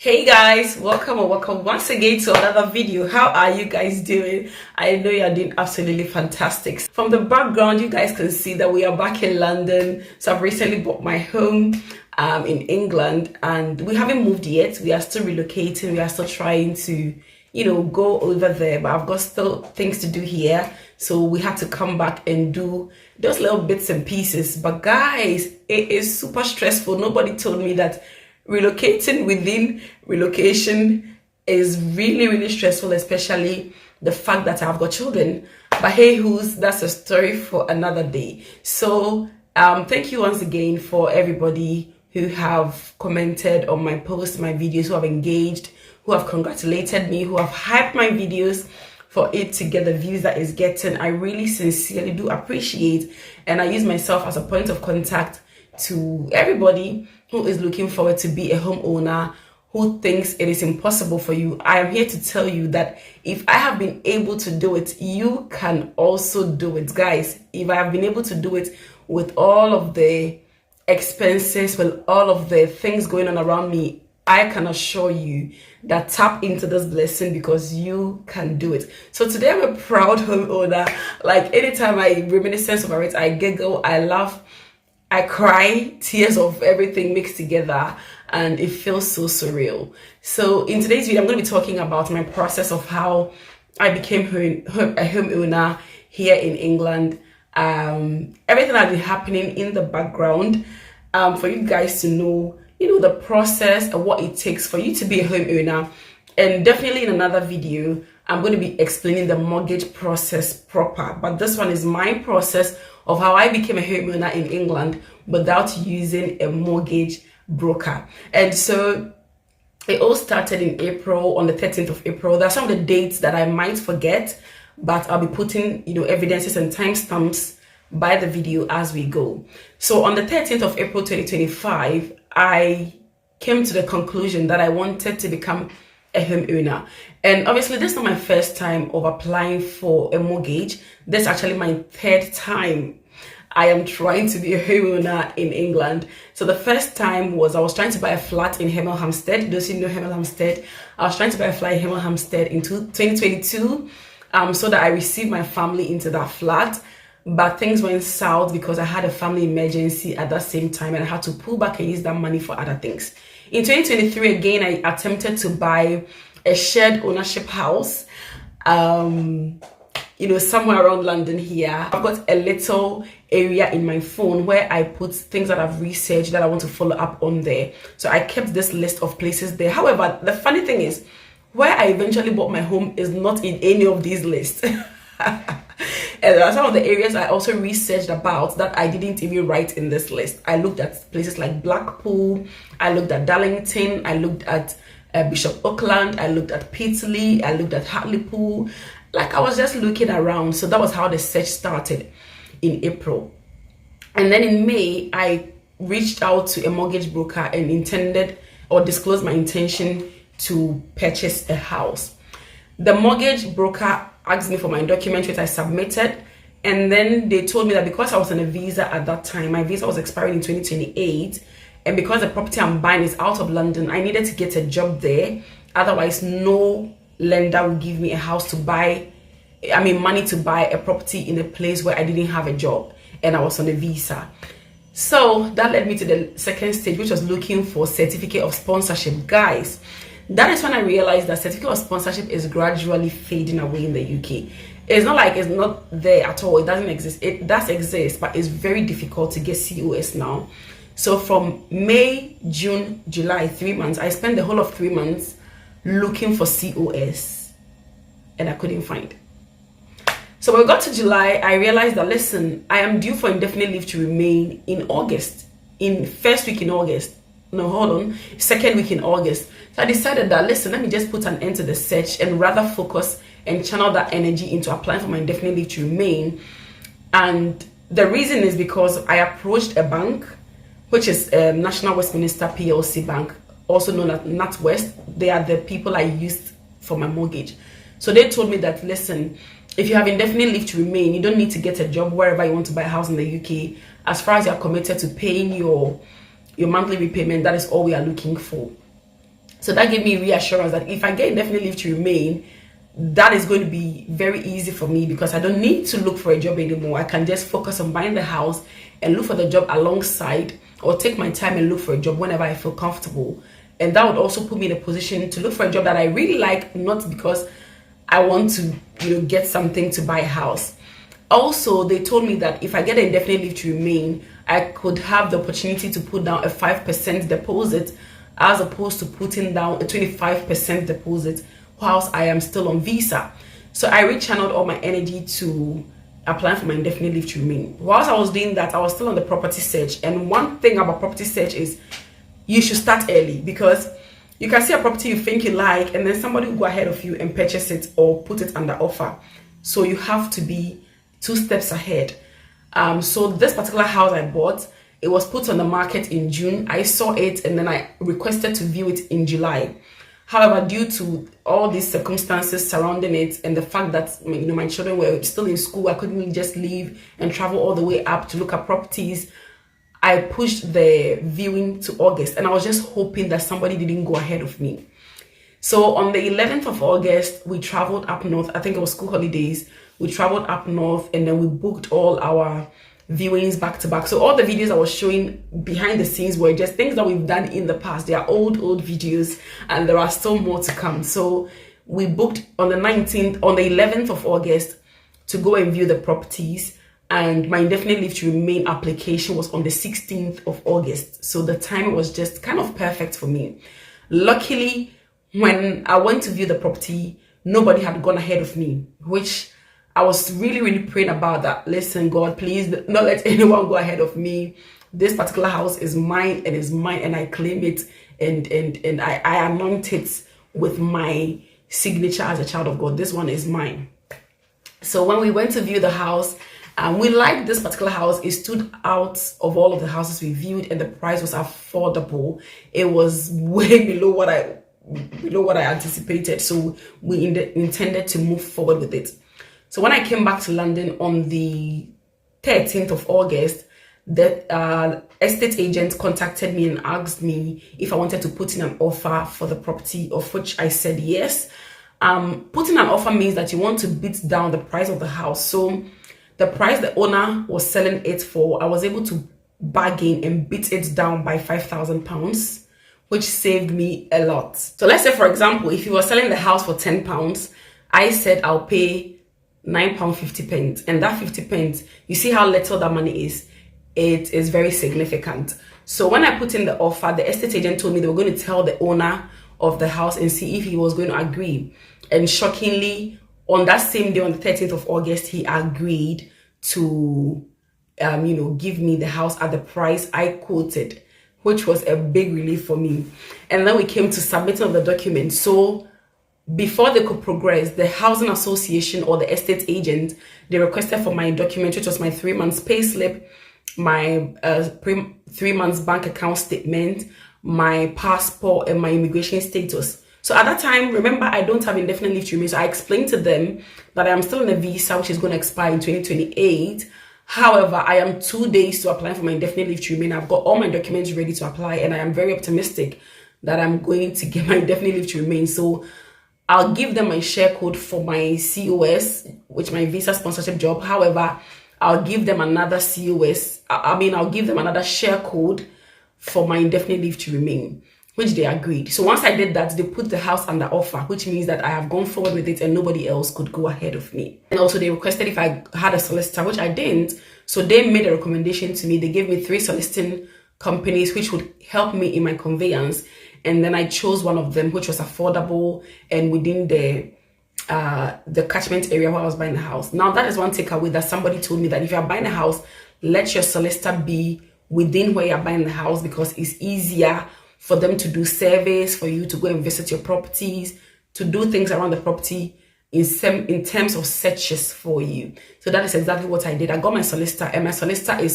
Hey guys, welcome or welcome once again to another video. How are you guys doing? I know you are doing absolutely fantastic. From the background, you guys can see that we are back in London. So I've recently bought my home in England, and we haven't moved yet. We are still relocating. We are still trying to, go over there, but I've got still things to do here. So we had to come back and do those little bits and pieces. But guys, it is super stressful. Nobody told me that relocating within relocation is really stressful, especially the fact that I've got children. But hey, that's a story for another day. So thank you once again for everybody who have commented on my posts, my videos, who have engaged, who have congratulated me, who have hyped my videos for it to get the views that it's getting. I really sincerely do appreciate, and I use myself as a point of contact to everybody who is looking forward to be a homeowner, who thinks it is impossible for you. I am here to tell you that if I have been able to do it, you can also do it. Guys, if I have been able to do it with all of the expenses, with all of the things going on around me, I can assure you that tap into this blessing, because you can do it. So today I'm a proud homeowner. Like, anytime I reminiscence about it, I giggle, I laugh, I cry, tears of everything mixed together, and it feels so surreal. So in today's video, I'm going to be talking about my process of how I became a homeowner here in England. Everything that is happening in the background, for you guys to know, the process and what it takes for you to be a homeowner. And definitely in another video, I'm going to be explaining the mortgage process proper. But this one is my process of how I became a homeowner in England without using a mortgage broker. And so it all started in April, on the 13th of April. There are some of the dates that I might forget, but I'll be putting, evidences and timestamps by the video as we go. So on the 13th of April 2025, I came to the conclusion that I wanted to become a homeowner. And obviously this is not my first time of applying for a mortgage. This is actually my third time I am trying to be a homeowner in England. So the first time was I was trying to buy a flat in Hemel Hempstead. Those who know Hemel Hempstead, I was trying to buy a flat in Hemel Hempstead in 2022, so that I received my family into that flat. But things went south because I had a family emergency at that same time, and I had to pull back and use that money for other things. In 2023, again, I attempted to buy a shared ownership house, somewhere around London here. I've got a little area in my phone where I put things that I've researched that I want to follow up on there. So I kept this list of places there. However, the funny thing is, where I eventually bought my home is not in any of these lists. And there are some of the areas I also researched about that I didn't even write in this list. I looked at places like Blackpool, I looked at Darlington, I looked at Bishop Auckland, I looked at Peterlee, I looked at Hartlepool. Like, I was just looking around. So that was how the search started in April. And then in May, I reached out to a mortgage broker and intended or disclosed my intention to purchase a house. The mortgage broker asked me for my document, which I submitted, and then they told me that because I was on a visa at that time, my visa was expiring in 2028, and because the property I'm buying is out of London, I needed to get a job there. Otherwise, no lender would give me a house to buy, money to buy a property in a place where I didn't have a job and I was on a visa. So that led me to the second stage, which was looking for certificate of sponsorship. Guys, that is when I realized that certificate of sponsorship is gradually fading away in the UK. It's not like it's not there at all. It doesn't exist. It does exist, but it's very difficult to get COS now. So from May, June, July, 3 months, I spent the whole of 3 months looking for COS, and I couldn't find. So when we got to July, I realized that, listen, I am due for indefinite leave to remain in August, in first week in August. No, hold on, second week in August. So I decided that, listen, let me just put an end to the search and rather focus and channel that energy into applying for my indefinite leave to remain. And the reason is because I approached a bank, which is National Westminster PLC Bank, also known as NatWest. They are the people I used for my mortgage. So they told me that, listen, if you have indefinite leave to remain, you don't need to get a job wherever you want to buy a house in the UK. As far as you're committed to paying your monthly repayment, that is all we are looking for. So that gave me reassurance that if I get indefinite leave to remain, that is going to be very easy for me, because I don't need to look for a job anymore. I can just focus on buying the house and look for the job alongside, or take my time and look for a job whenever I feel comfortable. And that would also put me in a position to look for a job that I really like, not because I want to, get something to buy a house. Also, they told me that if I get an indefinite leave to remain, I could have the opportunity to put down a 5% deposit, as opposed to putting down a 25% deposit whilst I am still on visa. So I rechanneled all my energy to applying for my indefinite leave to remain. Whilst I was doing that, I was still on the property search. And one thing about property search is you should start early, because you can see a property you think you like, and then somebody will go ahead of you and purchase it or put it under offer. So you have to be 2 steps ahead. So this particular house I bought, it was put on the market in June. I saw it and then I requested to view it in July. However, due to all these circumstances surrounding it and the fact that my children were still in school, I couldn't really just leave and travel all the way up to look at properties. I pushed the viewing to August, and I was just hoping that somebody didn't go ahead of me. So on the 11th of August, we traveled up north. I think it was school holidays. We traveled up north, and then we booked all our viewings back to back. So all the videos I was showing behind the scenes were just things that we've done in the past. They are old videos, and there are still more to come. So we booked on the 11th of August to go and view the properties, and my indefinite leave to remain application was on the 16th of August. So the time was just kind of perfect for me. Luckily, when I went to view the property, nobody had gone ahead of me, which I was really praying about that. Listen, God, please not let anyone go ahead of me. This particular house is mine, and is mine, and I claim it, and I anoint it with my signature as a child of God. This one is mine. So when we went to view the house, we liked this particular house. It stood out of all of the houses we viewed, and the price was affordable. It was way below what I anticipated. So we intended to move forward with it. So when I came back to London on the 13th of August, the estate agent contacted me and asked me if I wanted to put in an offer for the property, of which I said yes. Putting an offer means that you want to beat down the price of the house. So the price the owner was selling it for, I was able to bargain and beat it down by £5,000, which saved me a lot. So let's say, for example, if you were selling the house for £10, I said I'll pay £9.50, and that 50 pence, you see how little that money is. It is very significant. So when I put in the offer, the estate agent told me they were going to tell the owner of the house and see if he was going to agree. And shockingly, on that same day, on the 13th of August, he agreed to give me the house at the price I quoted, which was a big relief for me. And then we came to submitting of the documents. So before they could progress, the housing association or the estate agent, they requested for my document, which was my 3 months pay slip, my 3 months bank account statement, my passport, and my immigration status. So at that time, remember, I don't have indefinite leave to remain. So I explained to them that I am still in a visa, which is going to expire in 2028. However, I am 2 days to apply for my indefinite leave to remain. I've got all my documents ready to apply, and I am very optimistic that I'm going to get my indefinite leave to remain. So I'll give them my share code for my COS, which my visa sponsorship job. However, I'll give them another I'll give them another share code for my indefinite leave to remain, which they agreed. So once I did that, they put the house under offer, which means that I have gone forward with it and nobody else could go ahead of me. And also they requested if I had a solicitor, which I didn't. So they made a recommendation to me. They gave me 3 soliciting companies which would help me in my conveyance. And then I chose one of them, which was affordable and within the catchment area where I was buying the house. Now, that is one takeaway that somebody told me, that if you're buying a house, let your solicitor be within where you're buying the house, because it's easier for them to do surveys, for you to go and visit your properties, to do things around the property in terms of searches for you. So that is exactly what I did. I got my solicitor, and my solicitor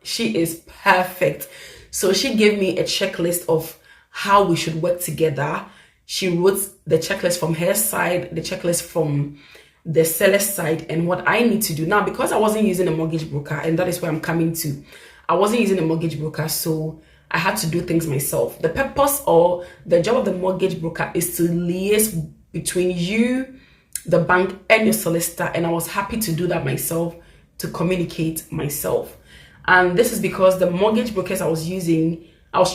she is perfect. So she gave me a checklist of how we should work together. She wrote the checklist from her side, the checklist from the seller's side, and what I need to do. Now, because I wasn't using a mortgage broker, and that is where I'm coming to, I wasn't using a mortgage broker, so I had to do things myself. The purpose or the job of the mortgage broker is to liaise between you, the bank, and your solicitor. And I was happy to do that myself, to communicate myself. And this is because the mortgage brokers I was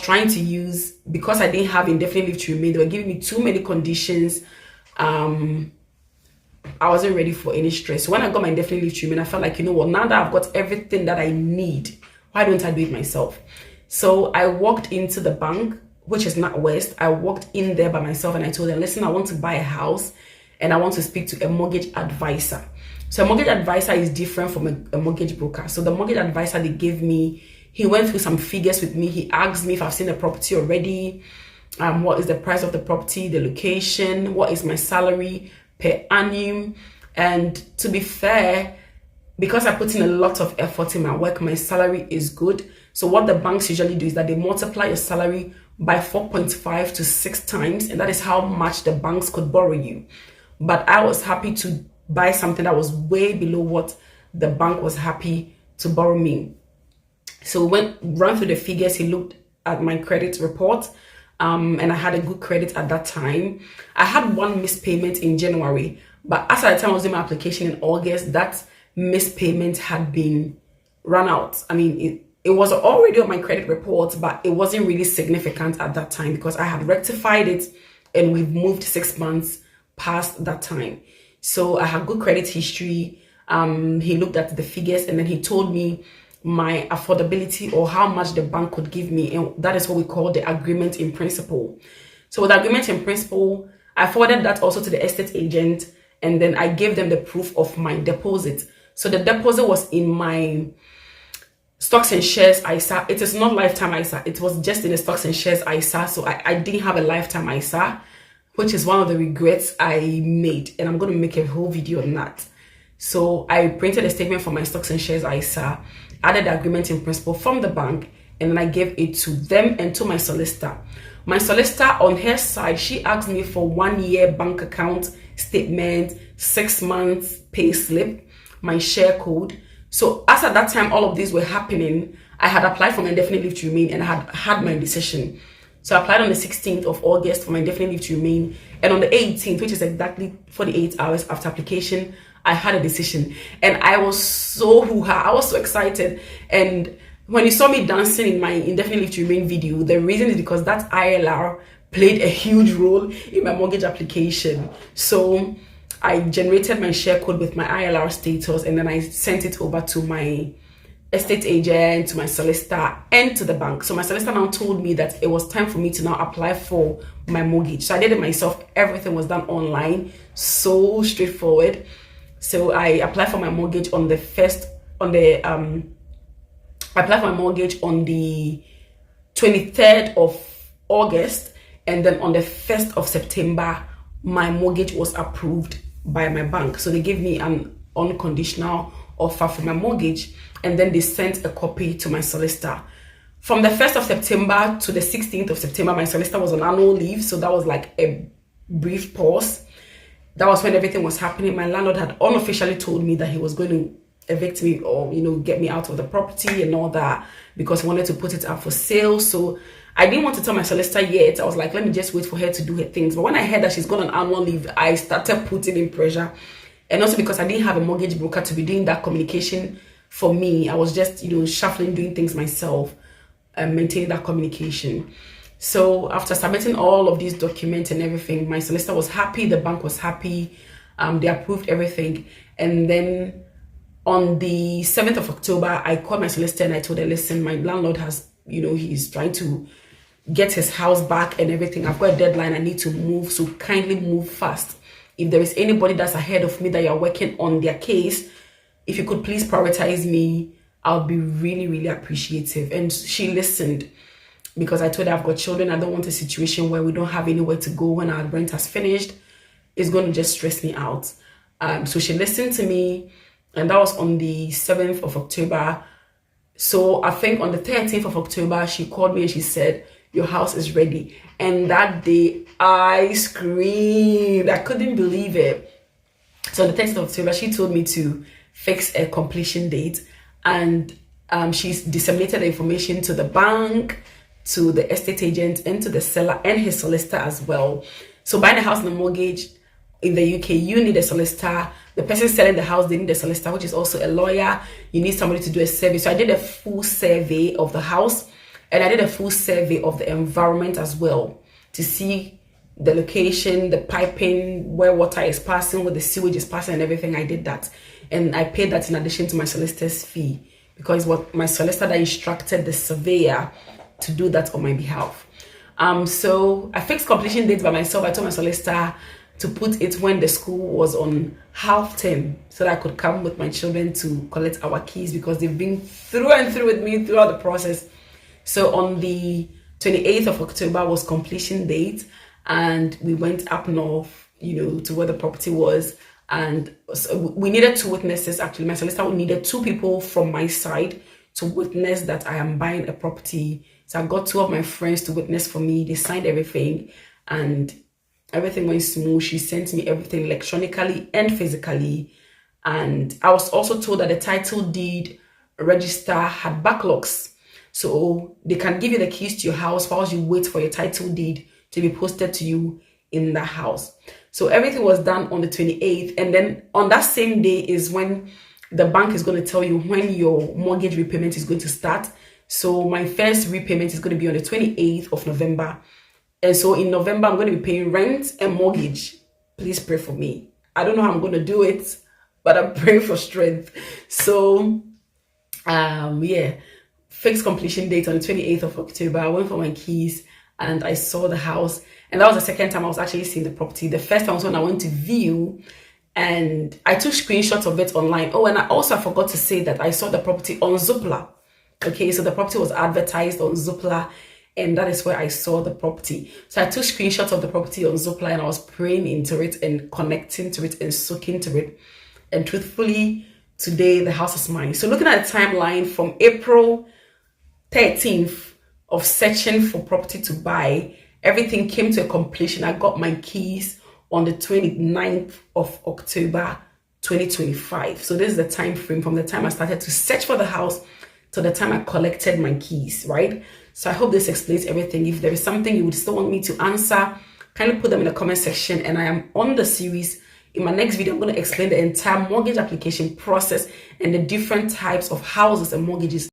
trying to use, because I didn't have indefinite leave to remain, they were giving me too many conditions. I wasn't ready for any stress. So when I got my indefinite leave to remain, I felt like, you know what, now that I've got everything that I need, why don't I do it myself? So I walked into the bank, which is NatWest. I walked in there by myself and I told them, listen, I want to buy a house and I want to speak to a mortgage advisor. So a mortgage advisor is different from a mortgage broker. So the mortgage advisor they gave me, he went through some figures with me. He asked me if I've seen the property already, what is the price of the property, the location, what is my salary per annum. And to be fair, because I put in a lot of effort in my work, my salary is good. So what the banks usually do is that they multiply your salary by 4.5 to 6 times, and that is how much the banks could borrow you. But I was happy to buy something that was way below what the bank was happy to borrow me. So when ran through the figures, he looked at my credit report, and I had a good credit at that time. I had one missed payment in January, but as at the time I was doing my application in August, that missed payment had been run out. I mean, it was already on my credit report, but it wasn't really significant at that time because I had rectified it and we've moved 6 months past that time. So I have good credit history. He looked at the figures and then he told me my affordability or how much the bank could give me. And that is what we call the agreement in principle. So with the agreement in principle, I forwarded that also to the estate agent and then I gave them the proof of my deposit. So the deposit was in my stocks and shares ISA. It is not lifetime ISA. It was just in the stocks and shares ISA. So I didn't have a lifetime ISA, which is one of the regrets I made. And I'm going to make a whole video on that. So I printed a statement for my stocks and shares ISA, added the agreement in principle from the bank, and then I gave it to them and to my solicitor. My solicitor on her side, she asked me for 1 year bank account statement, 6 months pay slip, my share code. So as at that time, all of these were happening, I had applied for my indefinite leave to remain and I had had my decision. So I applied on the 16th of August for my indefinite leave to remain. And on the 18th, which is exactly 48 hours after application, I had a decision. And I was so hoo-ha. I was so excited. And when you saw me dancing in my indefinite leave to remain video, the reason is because that ILR played a huge role in my mortgage application. So I generated my share code with my ILR status and then I sent it over to my estate agent, to my solicitor, and to the bank. So my solicitor now told me that it was time for me to now apply for my mortgage. So I did it myself. Everything was done online, so straightforward. So I applied for my mortgage on the I applied for my mortgage on the 23rd of August, and then on the 1st of September, my mortgage was approved by my bank. So they gave me an unconditional offer for my mortgage, and then they sent a copy to my solicitor. From the 1st of September to the 16th of September, my solicitor was on annual leave, so that was like a brief pause. That was when everything was happening. My landlord had unofficially told me that he was going to evict me or, get me out of the property and all that because he wanted to put it up for sale. So I didn't want to tell my solicitor yet. I was like, let me just wait for her to do her things. But when I heard that she's gone on annual leave, I started putting in pressure. And also because I didn't have a mortgage broker to be doing that communication for me, I was just, shuffling, doing things myself and maintaining that communication. So after submitting all of these documents and everything, my solicitor was happy, the bank was happy, they approved everything. And then on the 7th of October, I called my solicitor and I told her, listen, my landlord has, he's trying to get his house back and everything. I've got a deadline, I need to move, so kindly move fast. If there is anybody that's ahead of me that you're working on their case, if you could please prioritize me, I'll be really, really appreciative. And she listened because I told her I've got children. I don't want a situation where we don't have anywhere to go when our rent has finished. It's going to just stress me out. So she listened to me, and that was on the 7th of October. So I think on the 13th of October, she called me and she said, your house is ready. And that day, I screamed. I couldn't believe it. So on the 13th of October, she told me to fix a completion date. And she's disseminated the information to the bank, to the estate agent and to the seller and his solicitor as well. So buying a house on a mortgage in the UK, you need a solicitor. The person selling the house, they need a solicitor, which is also a lawyer. You need somebody to do a survey. So I did a full survey of the house, and I did a full survey of the environment as well to see the location, the piping, where water is passing, where the sewage is passing, and everything. I did that, and I paid that in addition to my solicitor's fee, because what my solicitor that instructed the surveyor to do that on my behalf. So I fixed completion dates by myself. I told my solicitor to put it when the school was on half term, so that I could come with my children to collect our keys, because they've been through and through with me throughout the process. So on the 28th of October was completion date, and we went up north, to where the property was. And so we needed 2 witnesses. Actually, my solicitor needed 2 people from my side to witness that I am buying a property. So I got 2 of my friends to witness for me. They signed everything, and everything went smooth. She sent me everything electronically and physically. And I was also told that the title deed register had backlogs. So they can give you the keys to your house whilst you wait for your title deed to be posted to you in the house. So everything was done on the 28th. And then on that same day is when the bank is going to tell you when your mortgage repayment is going to start. So my first repayment is going to be on the 28th of November. And so in November, I'm going to be paying rent and mortgage. Please pray for me. I don't know how I'm going to do it, but I'm praying for strength. So, yeah, fixed completion date on the 28th of October. I went for my keys and I saw the house. And that was the second time I was actually seeing the property. The first time was when I went to view, and I took screenshots of it online. Oh, and I also forgot to say that I saw the property on Zoopla. Okay, so the property was advertised on Zoopla, and that is where I saw the property. So I took screenshots of the property on Zoopla, and I was praying into it and connecting to it and soaking to it. And truthfully, today the house is mine. So looking at the timeline from April 13th of searching for property to buy, everything came to a completion. I got my keys on the 29th of October 2025. So this is the time frame from the time I started to search for the house to the time I collected my keys, right? So I hope this explains everything. If there is something you would still want me to answer, kindly put them in the comment section. And I am on the series. In my next video, I'm going to explain the entire mortgage application process and the different types of houses and mortgages